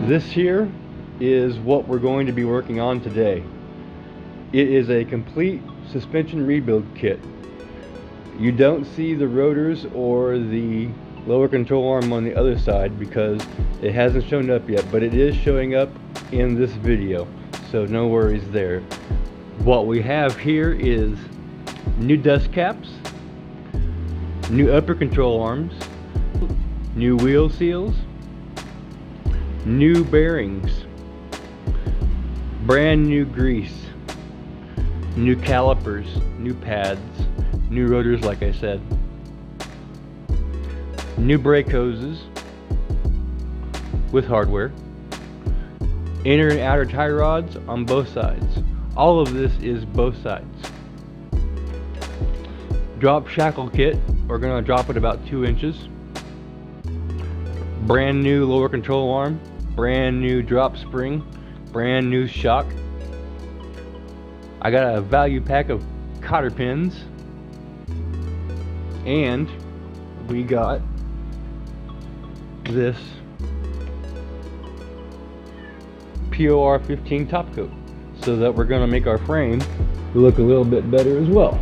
This here is what we're going to be working on today. It is a complete suspension rebuild kit. You don't see the rotors or the lower control arm on the other side because it hasn't shown up yet, but it is showing up in this video, so no worries there. What we have here is new dust caps, new upper control arms, new wheel seals, new bearings, brand new grease, new calipers, new pads, new rotors like I said, new brake hoses with hardware, inner and outer tie rods on both sides. All of this is both sides. Drop shackle kit, we're going to drop it about 2 inches. Brand new lower control arm, brand new drop spring, brand new shock. I got a value pack of cotter pins, and we got this POR 15 top coat, so that we're going to make our frame look a little bit better as well.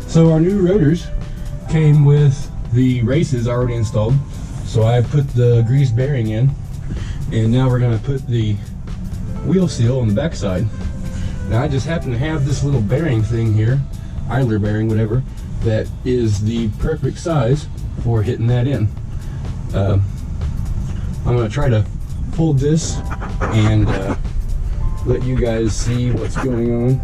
So our new rotors came with the races already installed. So I put the grease bearing in, and now we're going to put the wheel seal on the back side. Now I just happen to have this little bearing thing here, idler bearing, whatever, that is the perfect size for hitting that in. I'm going to try to fold this and let you guys see what's going on.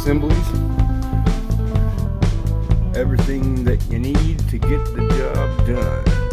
assemblies. Everything that you need to get the job done.